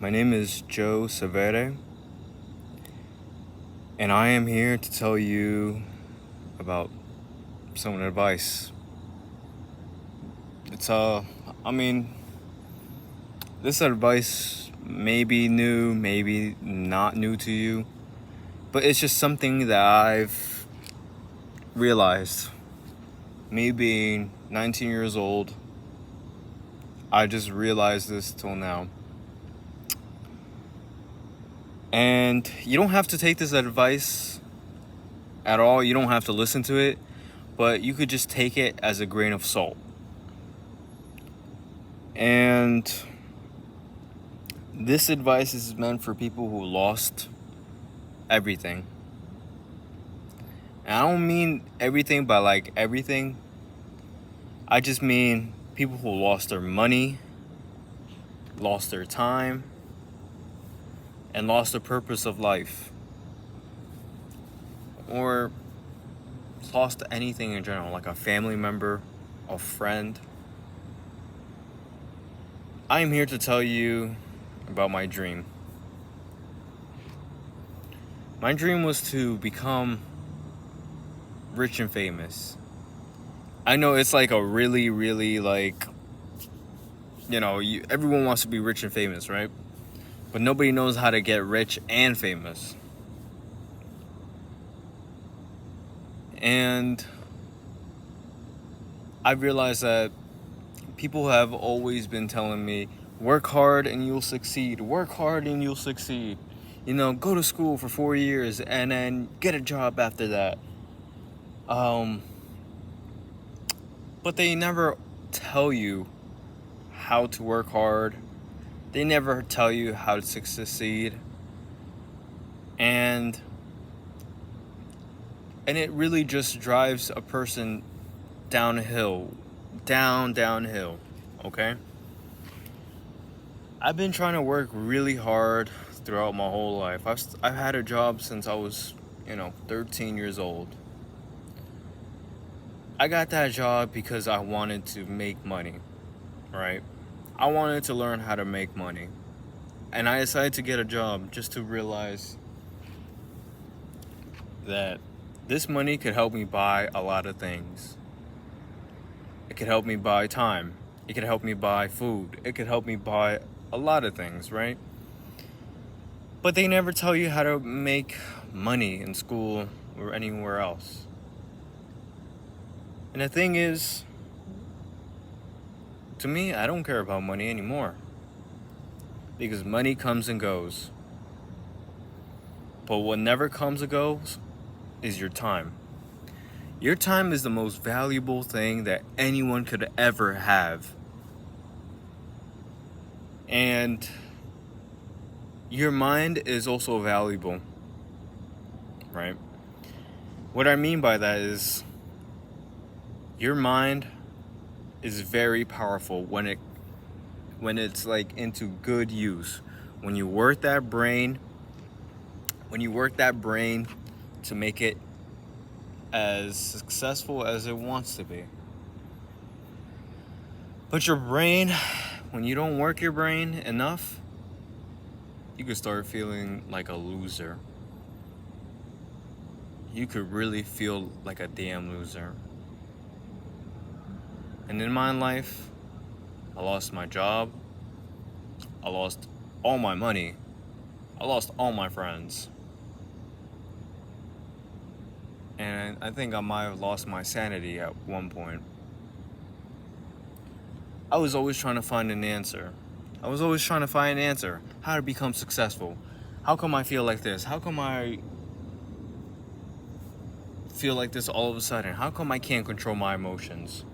My name is Joe Severe, and I am here to tell you about some advice. It's I mean, this advice may be new, maybe not new to you, but it's just something that I've realized. Me being 19 years old, I just realized this till now. And you don't have to take this advice at all. You don't have to listen to it, but you could just take it as a grain of salt. And this advice is meant for people who lost everything. And I don't mean everything by like everything. I just mean people who lost their money, lost their time, and lost the purpose of life. Or lost anything in general, like a family member, a friend. I am here to tell you about my dream. My dream was to become rich and famous. I know it's like a really like, everyone wants to be rich and famous, right? But nobody knows how to get rich and famous. And I realized that people have always been telling me, work hard and you'll succeed. Work hard and you'll succeed. Go to school for 4 years and then get a job after that. But they never tell you how to work hard. They never tell you how to succeed. And it really just drives a person downhill, downhill, okay? I've been trying to work really hard throughout my whole life. I've had a job since I was, 13 years old. I got that job because I wanted to make money, right? I wanted to learn how to make money. And I decided to get a job just to realize that this money could help me buy a lot of things. It could help me buy time. It could help me buy food. It could help me buy a lot of things, right? But they never tell you how to make money in school or anywhere else. And the thing is, to me, I don't care about money anymore. Because money comes and goes. But what never comes and goes is your time. Your time is the most valuable thing that anyone could ever have. And your mind is also valuable, right? What I mean by that is your mind is very powerful when it's like into good use. When you work that brain to make it as successful as it wants to be. But your brain, when you don't work your brain enough, you could start feeling like a loser. You could really feel like a damn loser. And in my life, I lost my job. I lost all my money. I lost all my friends. And I think I might have lost my sanity at one point. I was always trying to find an answer. How to become successful. How come I feel like this? How come I feel like this all of a sudden? How come I can't control my emotions?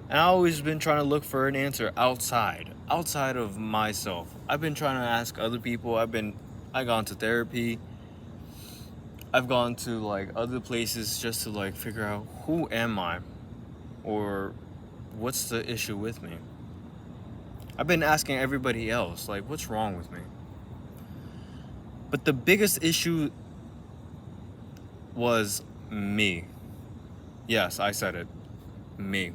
And I've always been trying to look for an answer outside of myself. I've been trying to ask other people. I've gone to therapy. I've gone to like other places just to like figure out who am I, or what's the issue with me. I've been asking everybody else, like, what's wrong with me? But the biggest issue was me. Yes, I said it. Me.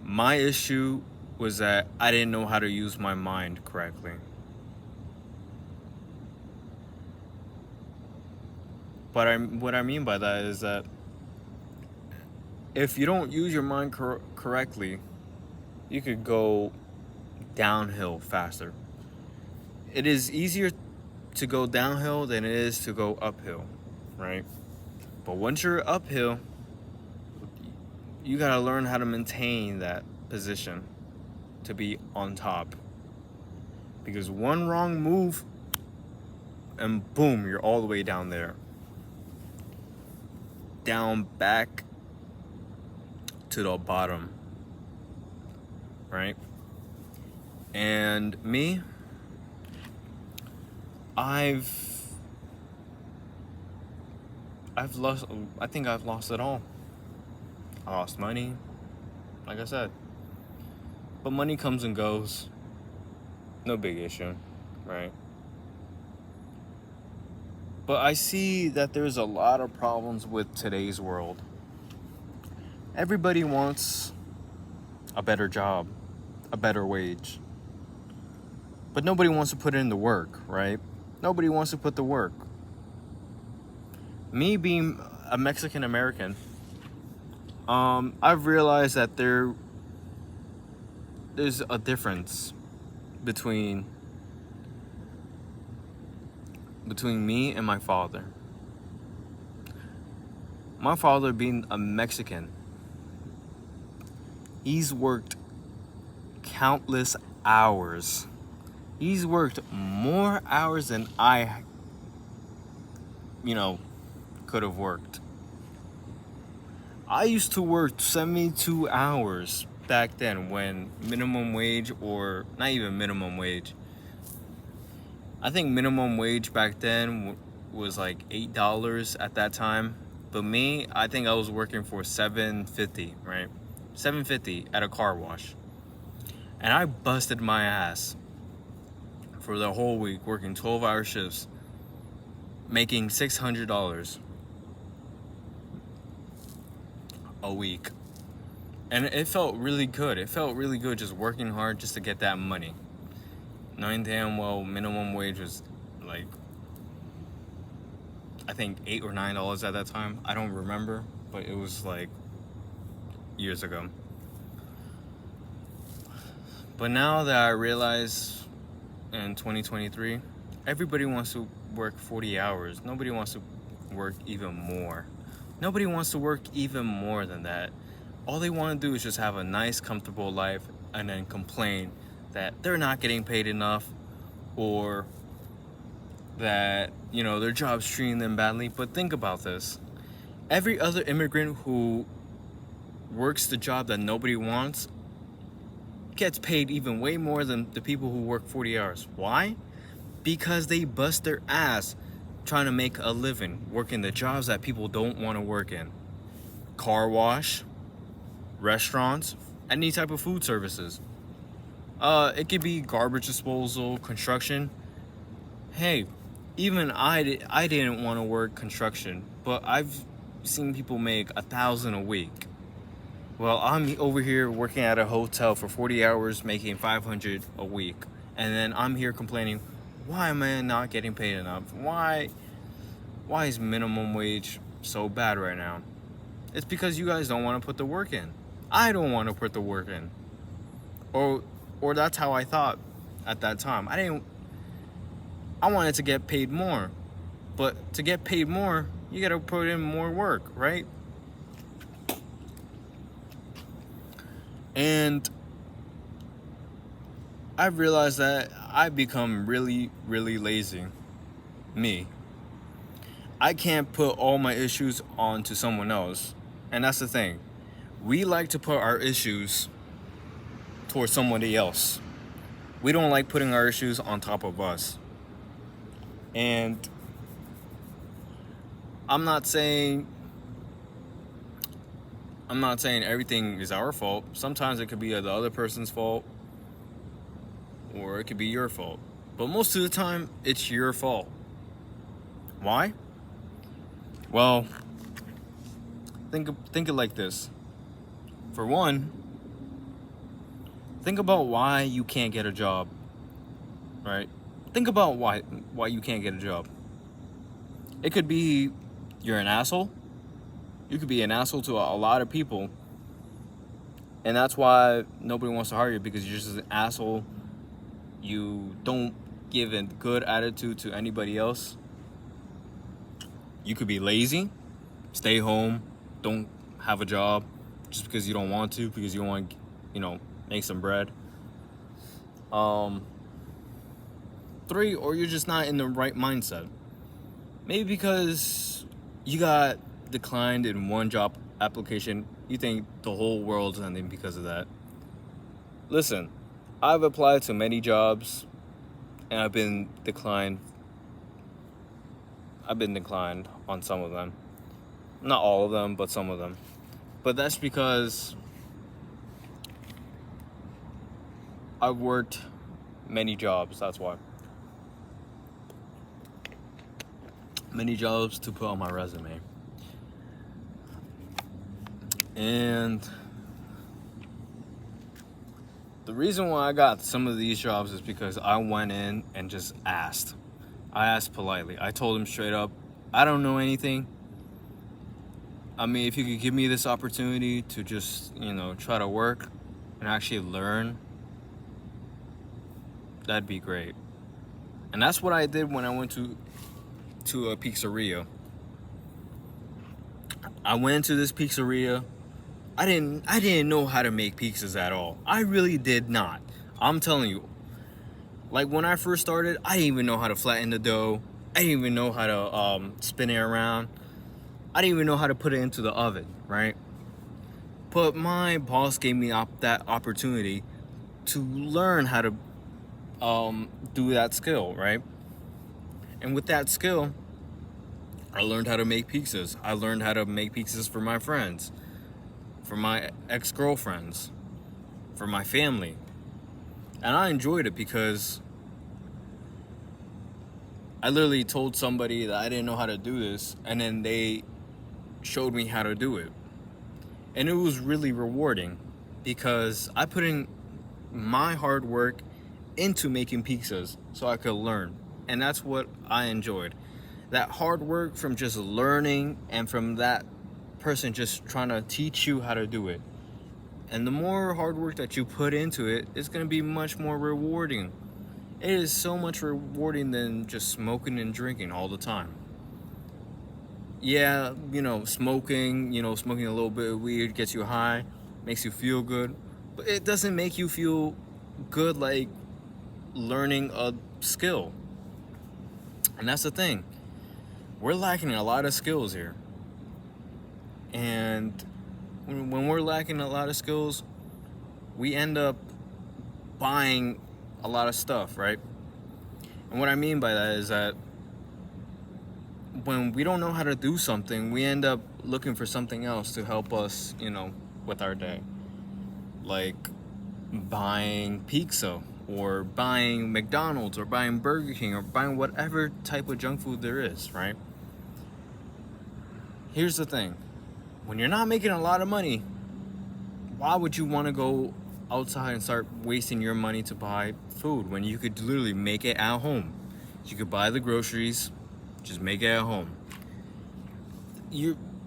My issue was that I didn't know how to use my mind correctly. But what I mean by that is that if you don't use your mind correctly, you could go downhill faster. It is easier to go downhill than it is to go uphill, right? But once you're uphill, you gotta learn how to maintain that position to be on top. Because one wrong move, and boom, you're all the way down there. Down back to the bottom, right? And me, I've lost, I think I've lost it all. I lost money, like I said. But money comes and goes. No big issue, right? But I see that there's a lot of problems with today's world. Everybody wants a better job, a better wage. But nobody wants to put in the work, right? Nobody wants to put the work. Me being a Mexican American, I've realized that there's a difference between me and my father. My father, being a Mexican, he's worked countless hours. He's worked more hours than I, could have worked. I used to work 72 hours back then when minimum wage, or not even minimum wage. I think minimum wage back then was like $8 at that time. But me, I think I was working for $7.50, right? $7.50 at a car wash. And I busted my ass for the whole week, working 12-hour shifts, making $600 a week. And it felt really good. It felt really good just working hard just to get that money. Knowing damn well minimum wage was like, I think $8 or $9 at that time. I don't remember, but it was like years ago. But now that I realize in 2023, everybody wants to work 40 hours. Nobody wants to work even more. Nobody wants to work even more than that. All they want to do is just have a nice, comfortable life and then complain that they're not getting paid enough, or that, their job's treating them badly. But think about this. Every other immigrant who works the job that nobody wants gets paid even way more than the people who work 40 hours. Why? Because they bust their ass trying to make a living, working the jobs that people don't want to work in. Car wash, restaurants, any type of food services. It could be garbage disposal, construction. Hey, even I didn't want to work construction, but I've seen people make $1,000 a week. Well, I'm over here working at a hotel for 40 hours, making $500 a week, and then I'm here complaining, why am I not getting paid enough? Why is minimum wage so bad right now? It's because you guys don't want to put the work in. I don't want to put the work in. Or that's how I thought at that time. I wanted to get paid more. But to get paid more, you got to put in more work, right? And I've realized that I've become really, really lazy. Me. I can't put all my issues onto someone else. And that's the thing. We like to put our issues towards somebody else. We don't like putting our issues on top of us. And I'm not saying everything is our fault. Sometimes it could be the other person's fault, or it could be your fault. But most of the time, it's your fault. Why? Well, think it like this. For one, Think about why you can't get a job, right? Think about why you can't get a job. It could be you're an asshole. You could be an asshole to a lot of people, and that's why nobody wants to hire you, because you're just an asshole. You don't give a good attitude to anybody else. You could be lazy, stay home, don't have a job just because you don't want to, because you want to, make some bread. 3, or you're just not in the right mindset. Maybe because you got declined in one job application, you think the whole world's ending because of that. Listen, I've applied to many jobs and I've been declined. I've been declined on some of them. Not all of them, but some of them. But that's because I've worked many jobs, that's why. Many jobs to put on my resume. And the reason why I got some of these jobs is because I went in and just asked. I asked politely. I told them straight up, I don't know anything. I mean, if you could give me this opportunity to just, try to work and actually learn, that'd be great. And that's what I did when I went to a pizzeria. I went to this pizzeria. I didn't know how to make pizzas at all. I really did not. I'm telling you. Like, when I first started, I didn't even know how to flatten the dough. I didn't even know how to spin it around. I didn't even know how to put it into the oven, right? But my boss gave me that opportunity to learn how to do that skill, right? And with that skill, I learned how to make pizzas. I learned how to make pizzas for my friends, for my ex-girlfriends, for my family. And I enjoyed it because I literally told somebody that I didn't know how to do this, and then they showed me how to do it. And it was really rewarding because I put in my hard work into making pizzas so I could learn. And that's what I enjoyed. That hard work from just learning and from that person just trying to teach you how to do it. And the more hard work that you put into it, it's going to be much more rewarding. It is so much rewarding than just smoking and drinking all the time. Yeah, smoking a little bit of weed gets you high, makes you feel good, but it doesn't make you feel good like learning a skill. And that's the thing. We're lacking a lot of skills here. And when we're lacking a lot of skills, we end up buying a lot of stuff, right? And what I mean by that is that when we don't know how to do something, we end up looking for something else to help us, with our day. Like buying pizza, or buying McDonald's, or buying Burger King, or buying whatever type of junk food there is, right? Here's the thing. When you're not making a lot of money, why would you want to go outside and start wasting your money to buy food when you could literally make it at home? You could buy the groceries, just make it at home.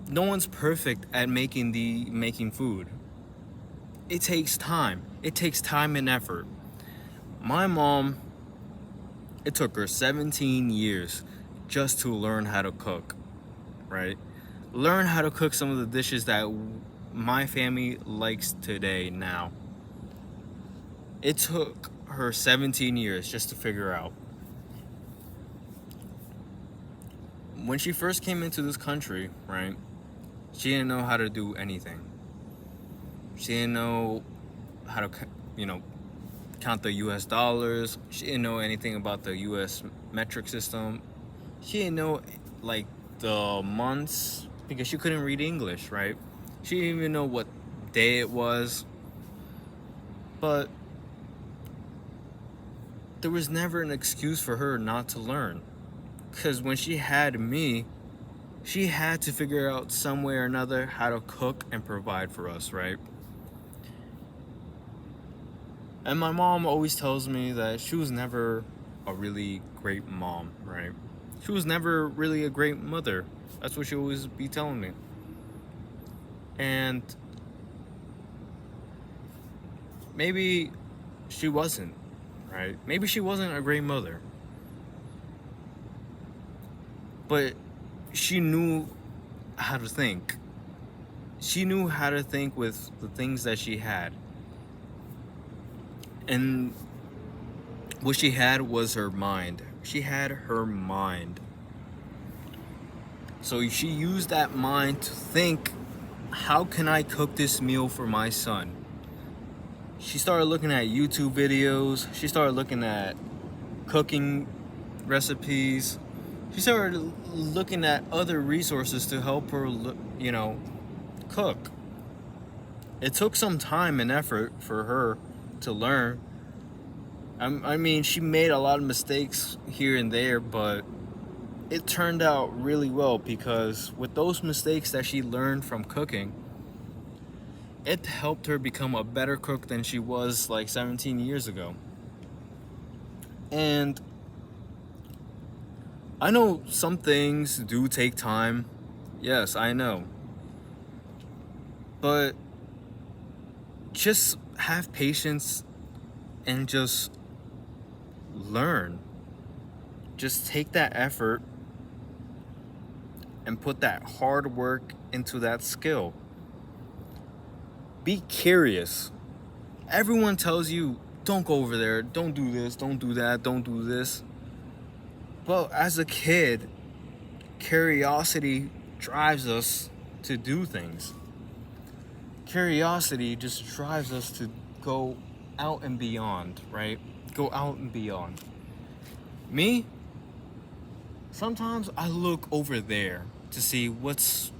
No one's perfect at making food. It takes time. It takes time and effort. My mom, it took her 17 years just to learn how to cook, right? Learn how to cook some of the dishes that my family likes today now. It took her 17 years just to figure out. When she first came into this country, right, she didn't know how to do anything. She didn't know how to, count the US dollars. She didn't know anything about the US metric system. She didn't know, like, the months, because she couldn't read English, right? She didn't even know what day it was. But there was never an excuse for her not to learn. Because when she had me, she had to figure out some way or another how to cook and provide for us, right? And my mom always tells me that she was never a really great mom, right? She was never really a great mother. That's what she always be telling me. And maybe she wasn't, right? Maybe she wasn't a great mother. But she knew how to think. She knew how to think with the things that she had. And what she had was her mind. She had her mind. So she used that mind to think, how can I cook this meal for my son? She started looking at YouTube videos. She started looking at cooking recipes. She started looking at other resources to help her, cook. It took some time and effort for her to learn. I mean, she made a lot of mistakes here and there, but it turned out really well because with those mistakes that she learned from cooking, it helped her become a better cook than she was like 17 years ago. And I know some things do take time. Yes, I know. But just have patience and just learn. Just take that effort and put that hard work into that skill. Be curious. Everyone tells you, don't go over there, don't do this, don't do that, don't do this. But as a kid, curiosity drives us to do things. Curiosity just drives us to go out and beyond, right? Go out and beyond. Me, sometimes I look over there to see what's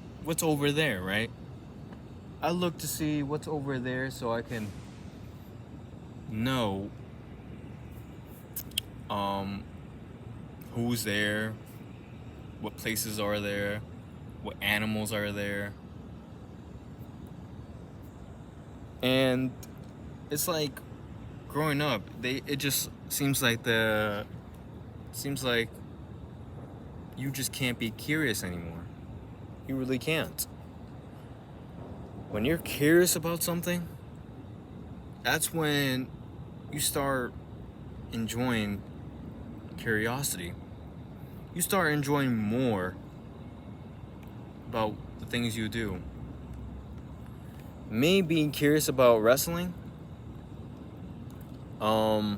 over there, right? I look to see what's over there so I can know who's there, what places are there, what animals are there. And it's like growing up, it just seems like you just can't be curious anymore. You really can't. When you're curious about something, that's when you start enjoying curiosity. You start enjoying more about the things you do. Me being curious about wrestling, in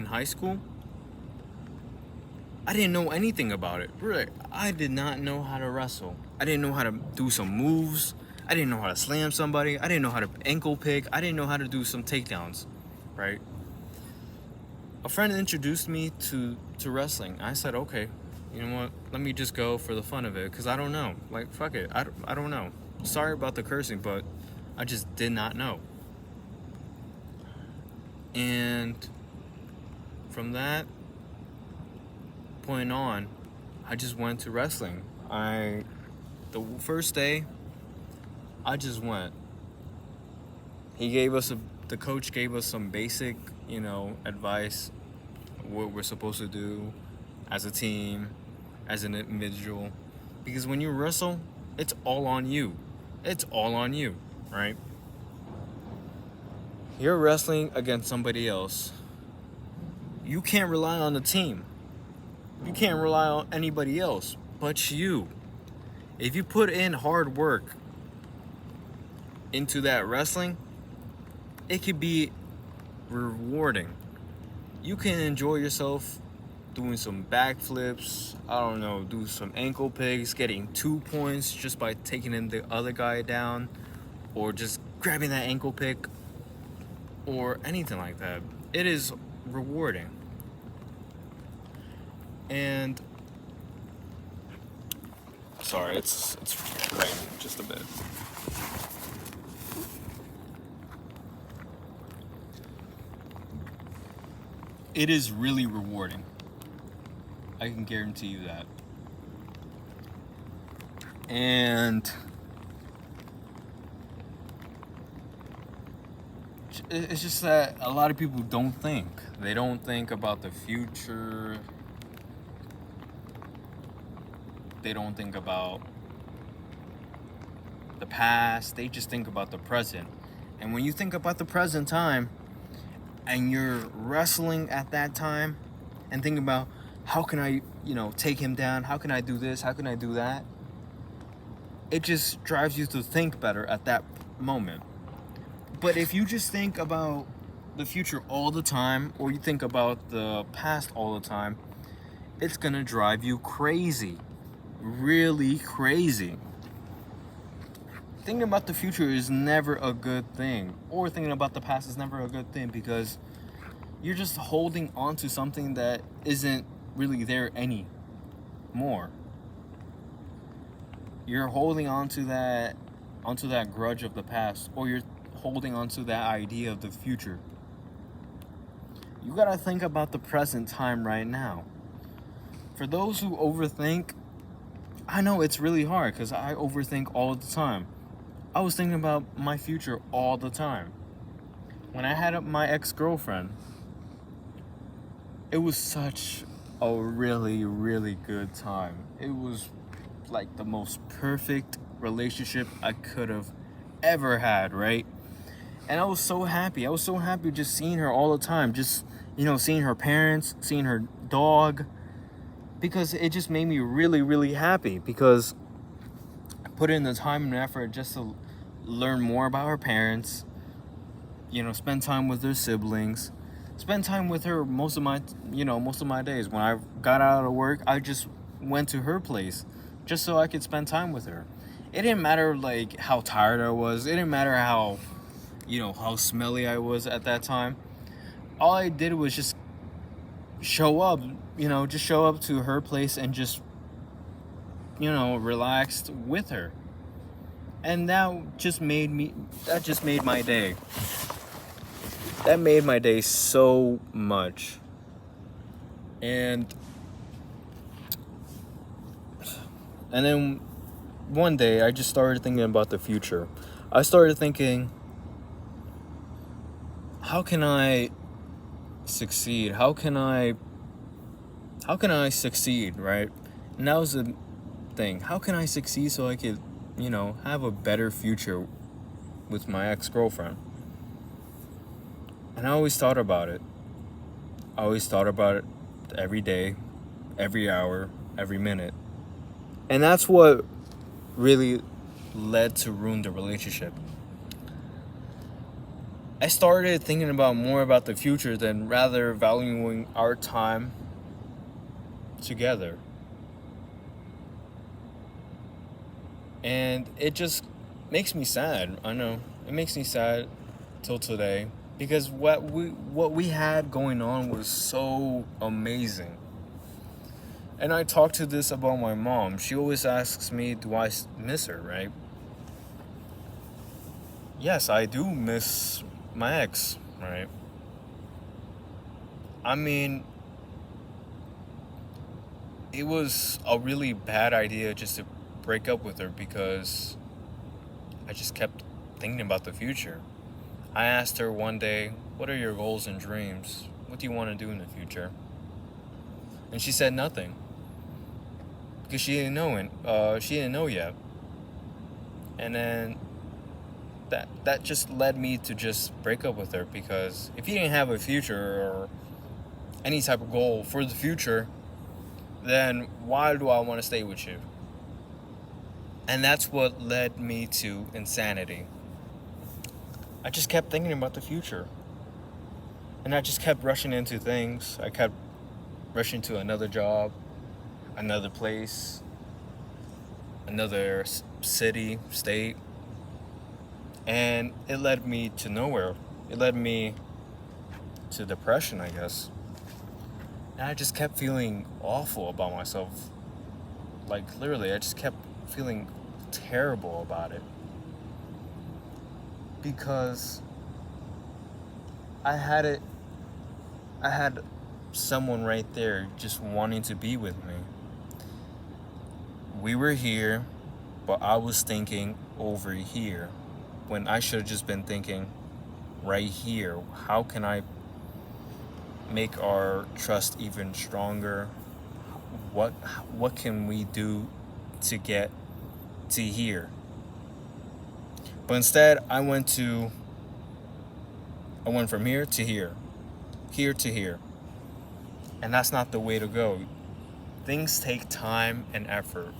high school, I didn't know anything about it. Really, I did not know how to wrestle. I didn't know how to do some moves. I didn't know how to slam somebody. I didn't know how to ankle pick. I didn't know how to do some takedowns, right? A friend introduced me to wrestling. I said, okay, you know what? Let me just go for the fun of it because I don't know. Like, fuck it. I don't know. Sorry about the cursing, but I just did not know. And from that point on, I just went to wrestling. The first day, I just went. The coach gave us some basic, advice, what we're supposed to do as a team, as an individual. Because when you wrestle, it's all on you. It's all on you, right? You're wrestling against somebody else. You can't rely on the team. You can't rely on anybody else but you. If you put in hard work into that wrestling, it could be rewarding. You can enjoy yourself doing some backflips, I don't know, do some ankle picks, getting 2 points just by taking in the other guy down, or just grabbing that ankle pick, or anything like that. It is rewarding. And sorry, it's raining just a bit. It is really rewarding. I can guarantee you that. And it's just that a lot of people don't think. They don't think about the future. They don't think about the past. They just think about the present. And when you think about the present time and you're wrestling at that time and thinking about how can I, take him down? How can I do this? How can I do that? It just drives you to think better at that moment. But if you just think about the future all the time, or you think about the past all the time, it's gonna drive you crazy. Really crazy. Thinking about the future is never a good thing, or thinking about the past is never a good thing, because you're just holding on to something that isn't really there anymore. You're holding on to that grudge of the past, or you're holding on to that idea of the future. You gotta think about the present time right now. For those who overthink, I know it's really hard because I overthink all the time. I was thinking about my future all the time. When I had my ex-girlfriend, it was such a really, really good time. It was like the most perfect relationship I could have ever had, right? And I was so happy. I was so happy just seeing her all the time. Just, seeing her parents, seeing her dog. Because it just made me really, really happy. Because I put in the time and effort just to learn more about her parents. Spend time with her siblings. Spend time with her most of my days. When I got out of work, I just went to her place just so I could spend time with her. It didn't matter like how tired I was. It didn't matter how smelly I was at that time. All I did was just show up, just show up to her place and just, relaxed with her. And that just made my day. That made my day so much. And then one day I just started thinking about the future. I started thinking, how can I succeed? How can I succeed, right? And that was the thing. How can I succeed so I could, have a better future with my ex-girlfriend? And I always thought about it. I always thought about it every day, every hour, every minute. And that's what really led to ruin the relationship. I started thinking more about the future than rather valuing our time together. And it just makes me sad. I know. It makes me sad till today because what we had going on was so amazing. And I talked to this about my mom. She always asks me, do I miss her, right? Yes, I do miss my ex, right? I mean, it was a really bad idea just to break up with her because I just kept thinking about the future. I asked her one day, what are your goals and dreams? What do you want to do in the future? And she said nothing. Because she didn't know yet. And then that just led me to just break up with her, because if you didn't have a future or any type of goal for the future, then why do I want to stay with you? And that's what led me to insanity. I just kept thinking about the future. And I just kept rushing into things. I kept rushing to another job, another place, another city, state. And it led me to nowhere. It led me to depression, I guess. And I just kept feeling awful about myself. Like, literally, I just kept feeling terrible about it. Because I had someone right there just wanting to be with me. We were here, but I was thinking over here when I should have just been thinking right here. How can I make our trust even stronger? What can we do to get to here? But instead, I went from here to here, here to here. And that's not the way to go. Things take time and effort.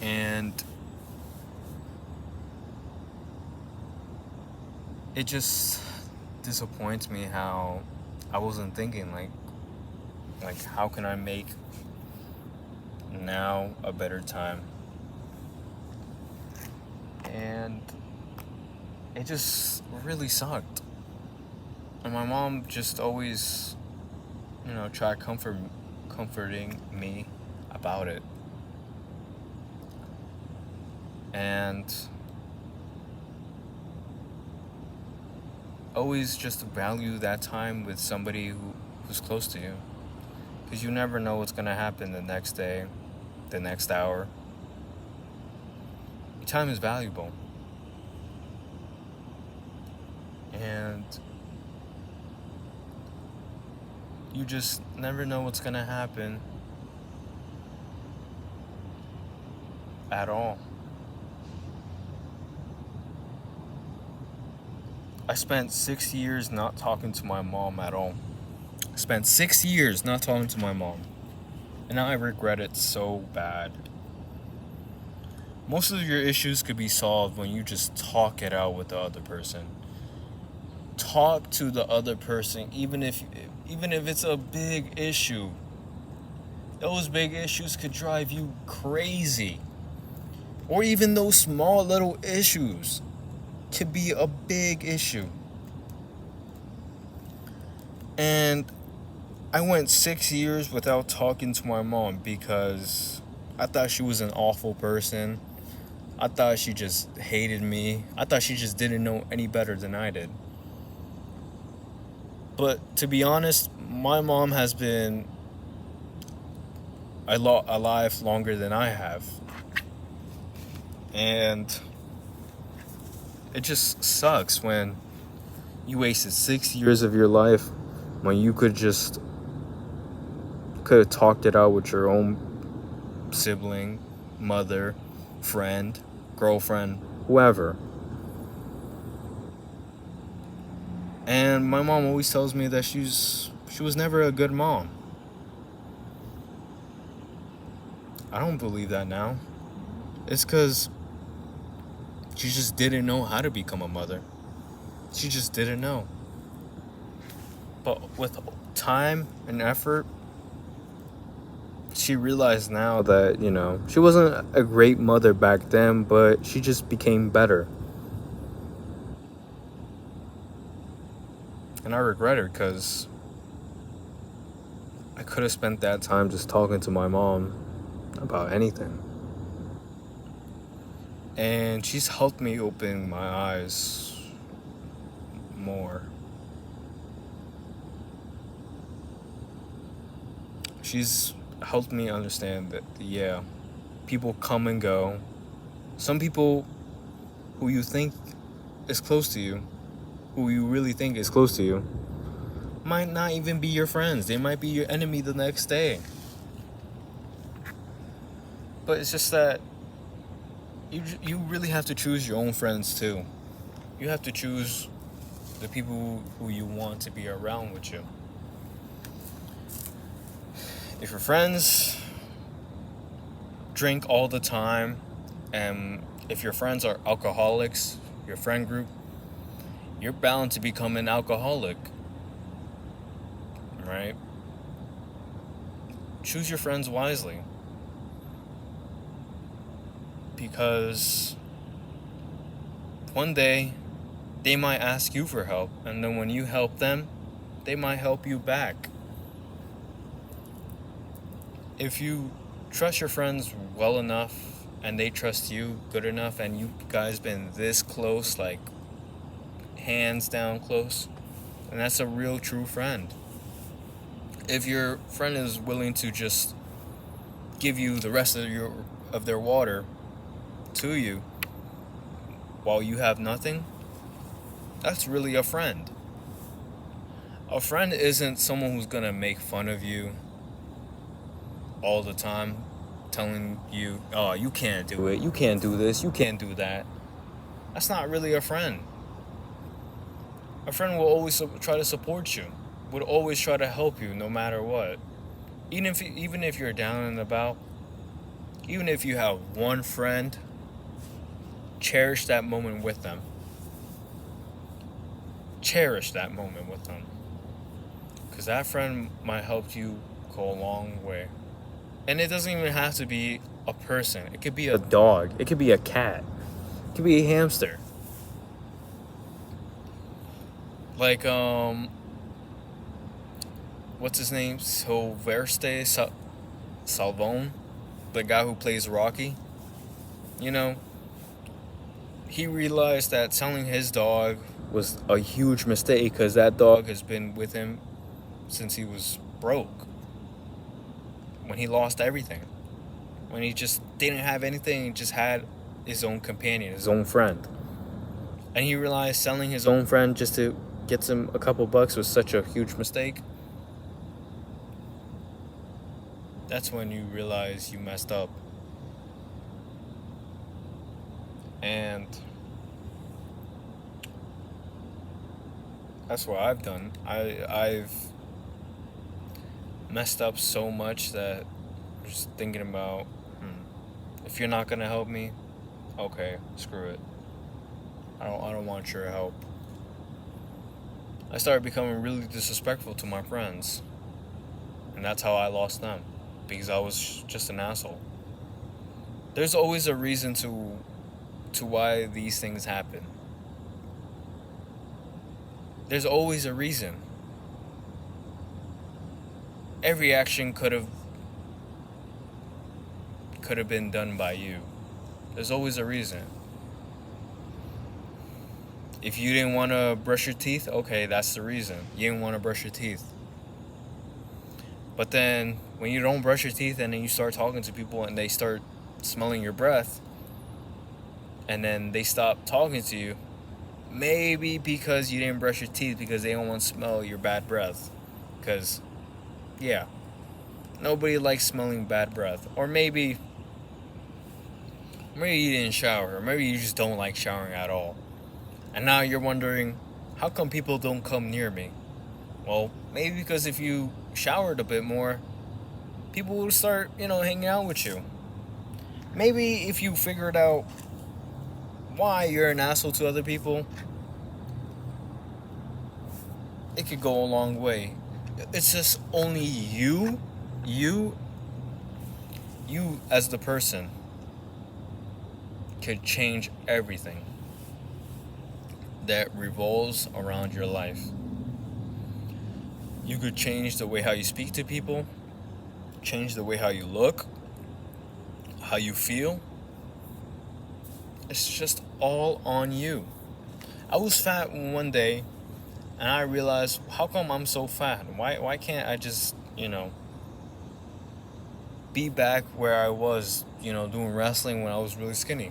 And it just disappoints me how I wasn't thinking like how can I make now a better time? And it just really sucked. And my mom just always, tried comforting me about it. And always just value that time with somebody who's close to you. Because you never know what's going to happen the next day, the next hour. Your time is valuable. And you just never know what's going to happen at all. I spent 6 years not talking to my mom at all. I spent 6 years not talking to my mom. And now I regret it so bad. Most of your issues could be solved when you just talk it out with the other person. Talk to the other person, even if it's a big issue. Those big issues could drive you crazy. Or even those small little issues could be a big issue. And I went 6 years without talking to my mom because I thought she was an awful person. I thought she just hated me. I thought she just didn't know any better than I did. But to be honest, my mom has been alive longer than I have. And it just sucks when you wasted 6 years of your life when you could have talked it out with your own sibling, mother, friend, girlfriend, whoever. And my mom always tells me that she was never a good mom. I don't believe that now. It's because she just didn't know how to become a mother. She just didn't know. But with time and effort, she realized now that, she wasn't a great mother back then, but she just became better. And I regret her because I could have spent that time just talking to my mom about anything. And she's helped me open my eyes more. She's helped me understand that, yeah, people come and go. Some people who you think is close to you, who you really think is close to you, might not even be your friends. They might be your enemy the next day. But it's just that you really have to choose your own friends too. You have to choose the people who you want to be around with you. If your friends drink all the time, and if your friends are alcoholics, your friend group, you're bound to become an alcoholic, right? Choose your friends wisely. Because one day they might ask you for help, and then when you help them, they might help you back. If you trust your friends well enough and they trust you good enough, and you guys been this close, like hands down close, and that's a real true friend. If your friend is willing to just give you the rest of their water to you while you have nothing, That's really a friend. A friend isn't someone who's gonna make fun of you all the time, telling you, oh, you can't do it, you can't do this, you can't do that. That's not really a friend. A friend will always try to support you, would always try to help you no matter what. Even if you're down and about, even if you have one friend, cherish that moment with them. Cherish that moment with them. Because that friend might help you go a long way. And it doesn't even have to be a person. It could be a dog. It could be a cat. It could be a hamster. Like, what's his name? Sylvester Stallone, the guy who plays Rocky. You know, he realized that selling his dog was a huge mistake because that dog has been with him since he was broke. When he lost everything. When he just didn't have anything, he just had his own companion, his own friend. And he realized selling his own friend just to get him a couple bucks was such a huge mistake. That's when you realize you messed up. And that's what I've done. I've messed up so much that I'm just thinking about, if you're not gonna help me, okay, screw it. I don't want your help. I started becoming really disrespectful to my friends. And that's how I lost them. Because I was just an asshole. There's always a reason to why these things happen. There's always a reason. Every action could have been done by you. There's always a reason. If you didn't want to brush your teeth, okay, that's the reason. You didn't want to brush your teeth. But then when you don't brush your teeth and then you start talking to people and they start smelling your breath and then they stop talking to you, maybe because you didn't brush your teeth because they don't want to smell your bad breath. Because, yeah, nobody likes smelling bad breath. Or maybe you didn't shower. Or maybe you just don't like showering at all. And now you're wondering, how come people don't come near me? Well, maybe because if you showered a bit more, people will start, hanging out with you. Maybe if you figured out why you're an asshole to other people, it could go a long way. It's just only you as the person could change everything that revolves around your life. You could change the way how you speak to people, change the way how you look, how you feel. It's just all on you. I was fat one day and I realized, how come I'm so fat? Why can't I just, be back where I was, doing wrestling when I was really skinny?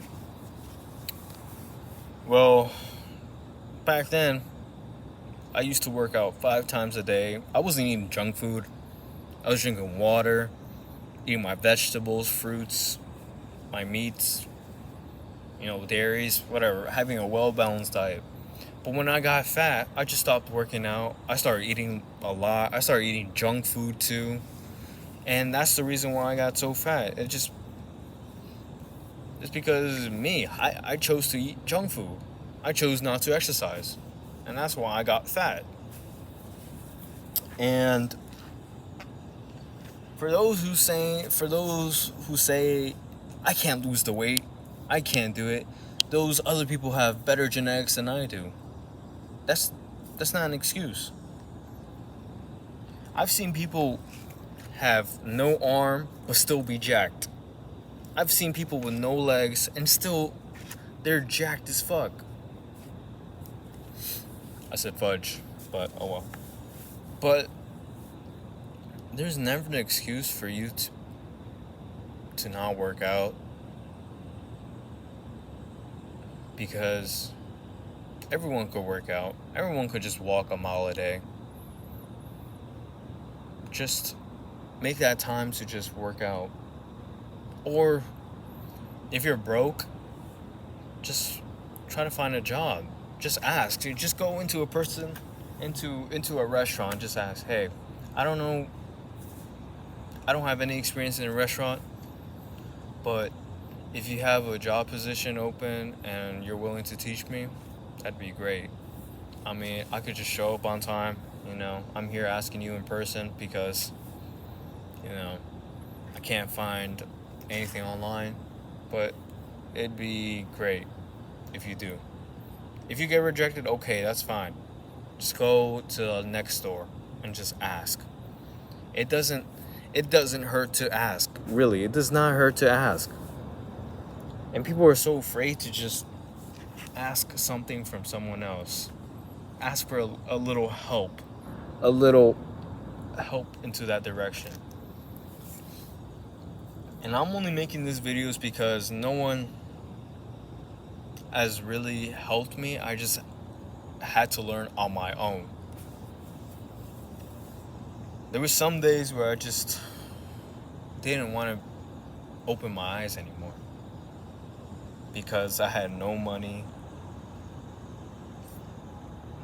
Well, back then, I used to work out 5 times a day. I wasn't eating junk food. I was drinking water, eating my vegetables, fruits, my meats, dairies, whatever, having a well-balanced diet. But when I got fat, I just stopped working out. I started eating a lot. I started eating junk food too. And that's the reason why I got so fat. It's because me. I chose to eat junk food. I chose not to exercise. And that's why I got fat. And for those who say I can't lose the weight, I can't do it, those other people have better genetics than I do. That's not an excuse. I've seen people have no arm but still be jacked. I've seen people with no legs and still they're jacked as fuck. I said fudge, but oh well. But there's never an excuse for you to not work out, because Everyone could work out. Everyone could just walk a mile a day. Just make that time to just work out. Or if you're broke, just try to find a job. Just ask. You just go into a person, into a restaurant. Just ask, hey, I don't know. I don't have any experience in a restaurant, but if you have a job position open and you're willing to teach me, that'd be great. I mean, I could just show up on time. I'm here asking you in person because, you know, I can't find anything online, but it'd be great if you do. If you get rejected, okay, that's fine. Just go to the next store and just ask. It doesn't hurt to ask. Really, it does not hurt to ask. And people are so afraid to just ask something from someone else. Ask for a little help. A little help into that direction. And I'm only making these videos because no one has really helped me. I just had to learn on my own. There were some days where I just didn't want to open my eyes anymore because I had no money,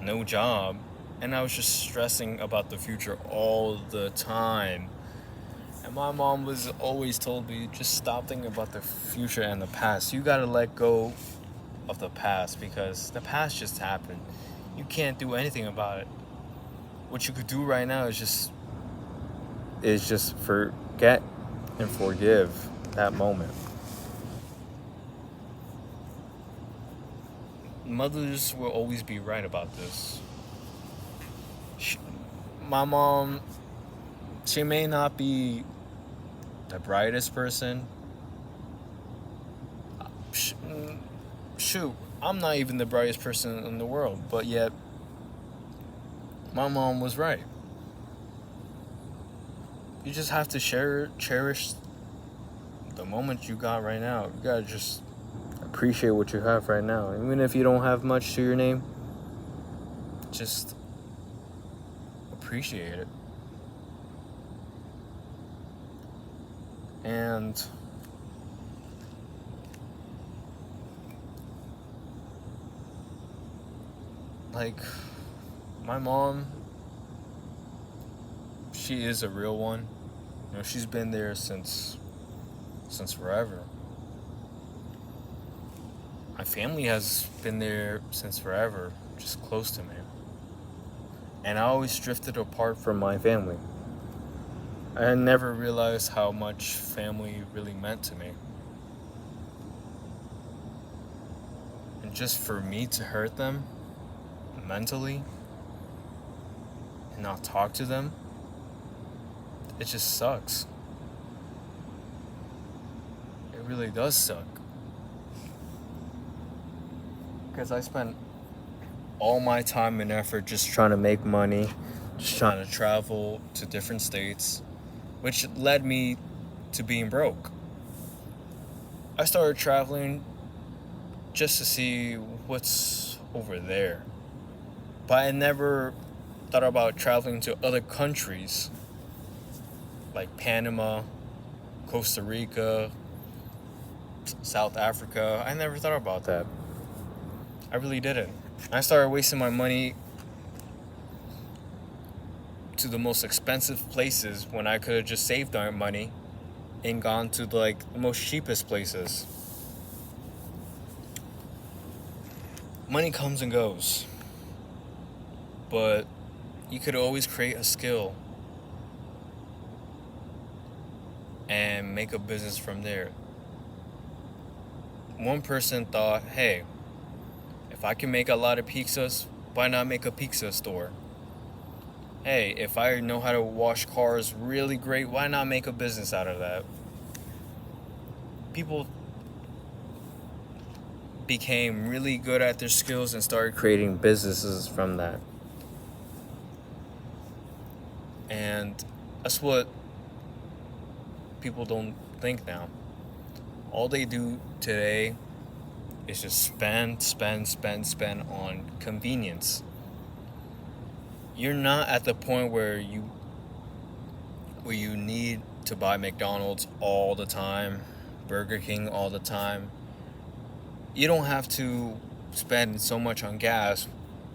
no job, and I was just stressing about the future all the time. And my mom was always told me, just stop thinking about the future and the past. You gotta let go of the past because the past just happened. You can't do anything about it. What you could do right now is just forget and forgive that moment. Mothers will always be right about this. My mom, she may not be the brightest person. Shoot, I'm not even the brightest person in the world, but yet my mom was right. You just have to cherish the moment you got right now. You gotta just appreciate what you have right now. Even if you don't have much to your name, just appreciate it. And like my mom, she is a real one. She's been there since forever. My family has been there since forever, just close to me. And I always drifted apart from my family. I never realized how much family really meant to me. And just for me to hurt them mentally and not talk to them, it just sucks. It really does suck. Because I spent all my time and effort just trying to make money, just trying to travel to different states, which led me to being broke. I started traveling just to see what's over there. But I never thought about traveling to other countries like Panama, Costa Rica, South Africa. I never thought about that. I really didn't. I started wasting my money to the most expensive places when I could have just saved our money and gone to the most cheapest places. Money comes and goes, but you could always create a skill and make a business from there. One person thought, hey, if I can make a lot of pizzas, why not make a pizza store? Hey, if I know how to wash cars really great, why not make a business out of that? People became really good at their skills and started creating businesses from that. And that's what people don't think now. All they do today is just spend on convenience. You're not at the point where you need to buy McDonald's all the time, Burger King all the time. You don't have to spend so much on gas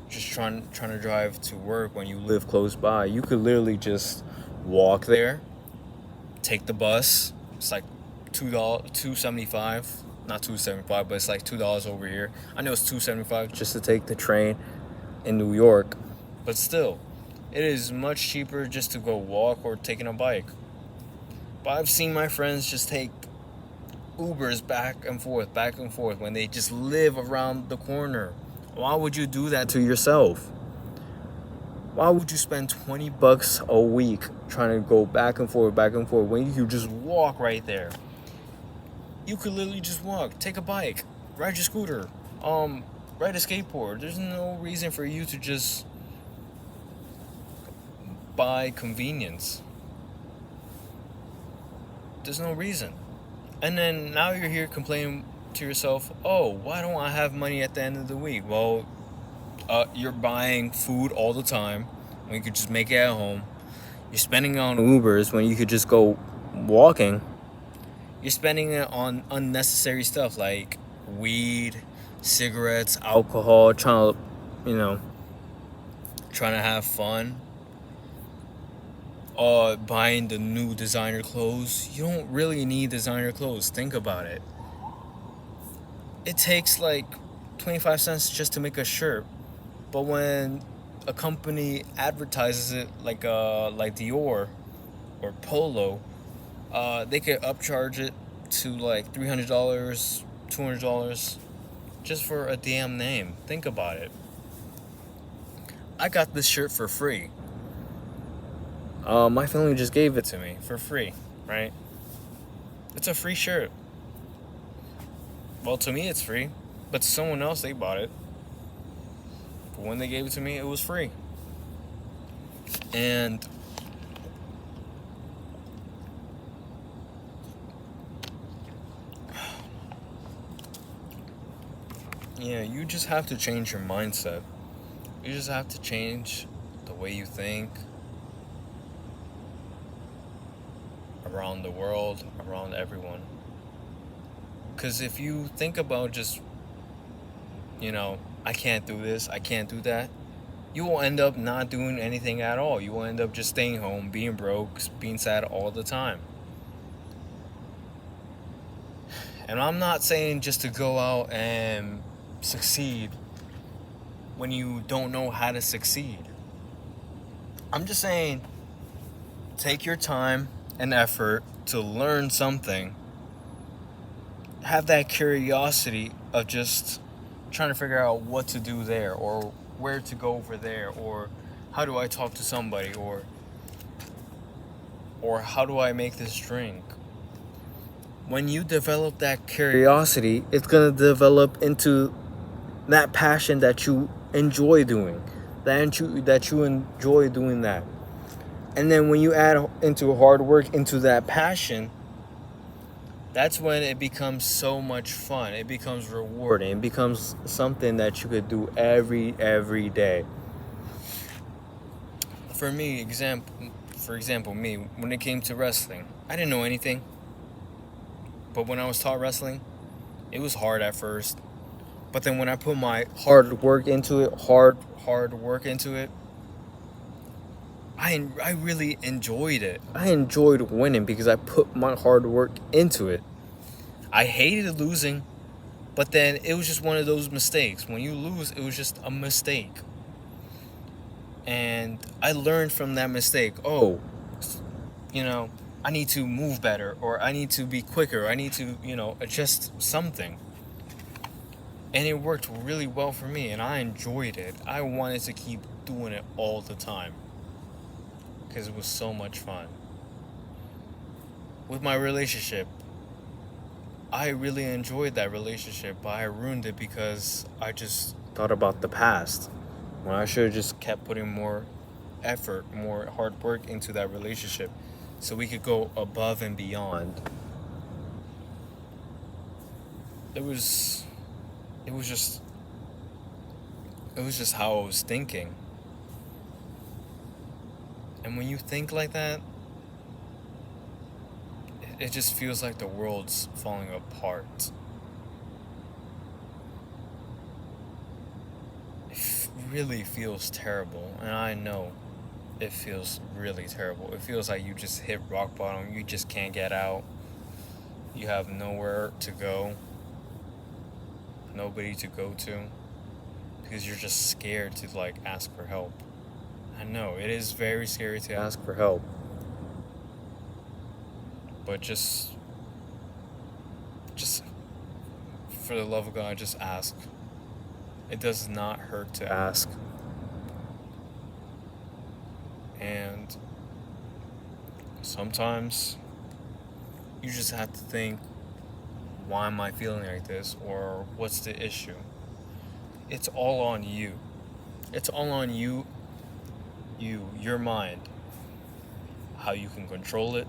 just trying to drive to work when you live close by. You could literally just walk there, take the bus. It's like $2.75, not $2.75, but it's like $2 over here. I know it's $2.75 just to take the train in New York, but still, it is much cheaper just to go walk or taking a bike. But I've seen my friends just take Ubers back and forth when they just live around the corner. Why would you do that to yourself? Why would you spend $20 a week trying to go back and forth when you could just walk right there? You could literally just walk, take a bike, ride your scooter, ride a skateboard. There's no reason for you to just buy convenience. There's no reason. And then now you're here complaining to yourself, oh, why don't I have money at the end of the week? Well, you're buying food all the time when you could just make it at home. You're spending it on Ubers when you could just go walking. You're spending it on unnecessary stuff like weed, cigarettes, alcohol, trying to have fun. Buying the new designer clothes. You don't really need designer clothes. Think about it. It takes like 25 cents just to make a shirt. But when a company advertises it like Dior or Polo, they could upcharge it to like $300, $200 just for a damn name. Think about it. I got this shirt for free. My family just gave it to me for free, right? It's a free shirt. Well, to me it's free, but to someone else they bought it. But when they gave it to me, it was free. And yeah, you just have to change your mindset. You just have to change the way you think around the world, around everyone. Because if you think about just, I can't do this, I can't do that, you will end up not doing anything at all. You will end up just staying home, being broke, being sad all the time. And I'm not saying just to go out and succeed when you don't know how to succeed. I'm just saying take your time and effort to learn something. Have that curiosity of just trying to figure out what to do there, or where to go over there, or how do I talk to somebody, or how do I make this drink. When you develop that curiosity, it's going to develop into that passion that you enjoy doing, that you enjoy doing that. And then when you add into hard work into that passion, that's when it becomes so much fun. It becomes rewarding. It becomes something that you could do every day. For example, me, when it came to wrestling, I didn't know anything. But when I was taught wrestling, it was hard at first. But then when I put my hard work into it, I really enjoyed it. I enjoyed winning because I put my hard work into it. I hated losing, but then it was just one of those mistakes. When you lose, it was just a mistake. And I learned from that mistake. Oh, I need to move better, or I need to be quicker. I need to, adjust something. And it worked really well for me, and I enjoyed it. I wanted to keep doing it all the time because it was so much fun. With my relationship, I really enjoyed that relationship, but I ruined it because I just thought about the past, when I should have just kept putting more effort, more hard work into that relationship so we could go above and beyond. There was it was just how I was thinking. And when you think like that, it just feels like the world's falling apart. It really feels terrible, and I know it feels really terrible. It feels like you just hit rock bottom, you just can't get out. You have nowhere to go, nobody to go to, because you're just scared to like ask for help. I know it is very scary to ask for help, but just for the love of God, just ask. It does not hurt to ask. And sometimes you just have to think, why am I feeling like this? Or what's the issue? It's all on you. It's all on you, your mind. How you can control it,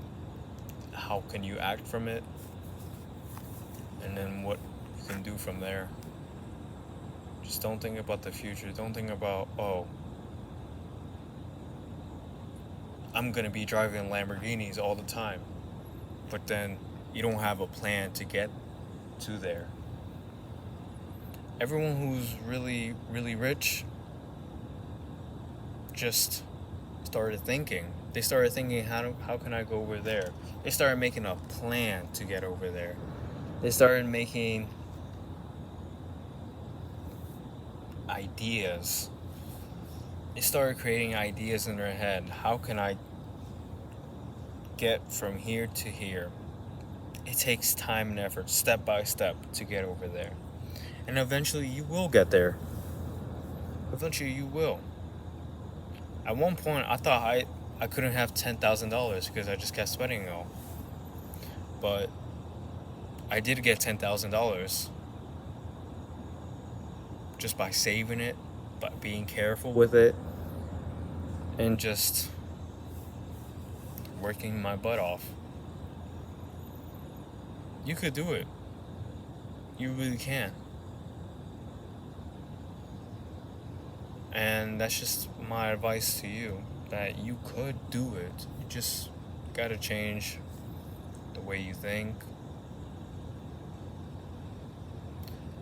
how can you act from it, and then what you can do from there. Just don't think about the future. Don't think about, oh, I'm gonna be driving Lamborghinis all the time, but then you don't have a plan to get to there. Everyone who's really, really rich just started thinking. They started thinking, how can I go over there? They started making a plan to get over there. They started making ideas. They started creating ideas in their head. How can I get from here to here? It takes time and effort, step by step, to get over there. And eventually you will get there. Eventually you will. At one point, I thought I couldn't have $10,000 because I just kept spending it all. But I did get $10,000 just by saving it, by being careful with it, and just working my butt off. You could do it. You really can. And that's just my advice to you, that you could do it. You just gotta change the way you think.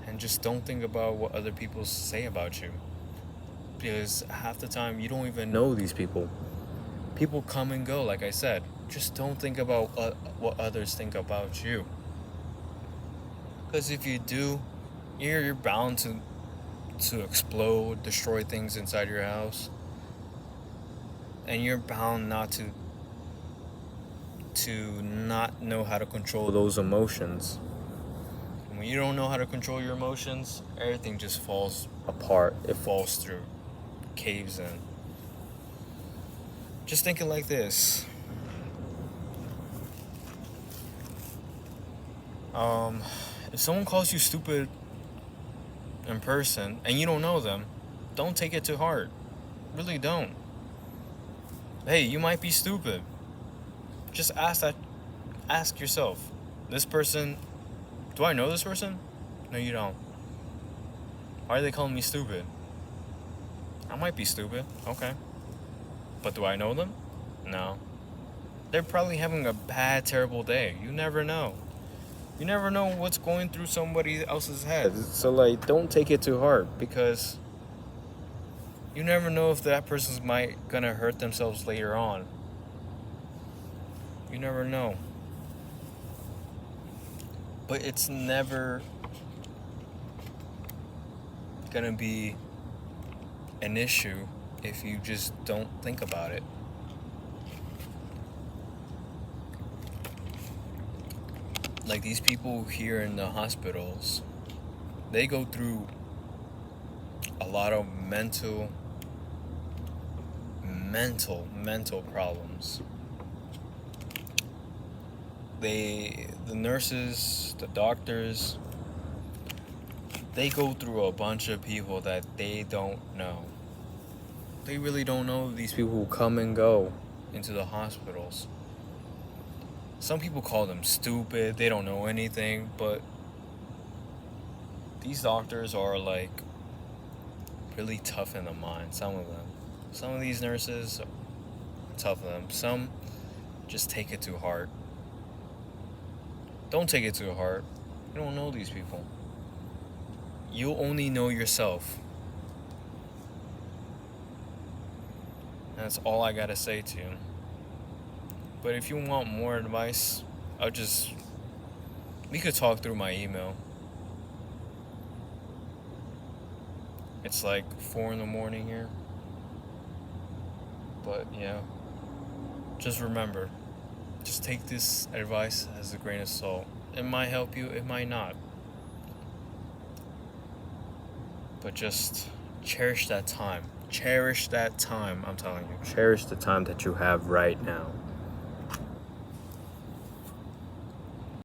And just don't think about what other people say about you. Because half the time you don't even know these people. People come and go, like I said. Just don't think about what others think about you. Because if you do, you're bound to explode, destroy things inside your house, and you're bound not to not know how to control those emotions. And when you don't know how to control your emotions, everything just falls apart. It falls through, caves in. Just thinking like this. If someone calls you stupid in person and you don't know them, don't take it to heart. Really don't. Hey, you might be stupid. Just ask yourself, this person, do I know this person? No, you don't. Why are they calling me stupid? I might be stupid, okay. But do I know them? No. They're probably having a bad, terrible day. You never know. You never know what's going through somebody else's head. So, like, don't take it too hard, because you never know if that person's gonna hurt themselves later on. You never know. But it's never gonna be an issue if you just don't think about it. Like these people here in the hospitals, they go through a lot of mental problems. The nurses, the doctors, they go through a bunch of people that they don't know. They really don't know these people who come and go into the hospitals. Some people call them stupid, they don't know anything, but these doctors are like really tough in the mind. Some of them. Some of these nurses are tough in them. Some just take it too hard. Don't take it too hard. You don't know these people. You only know yourself. That's all I gotta say to you. But if you want more advice, we could talk through my email. It's like 4 in the morning here. But yeah, just remember, just take this advice as a grain of salt. It might help you, it might not. But just cherish that time. Cherish that time, I'm telling you. Cherish the time that you have right now.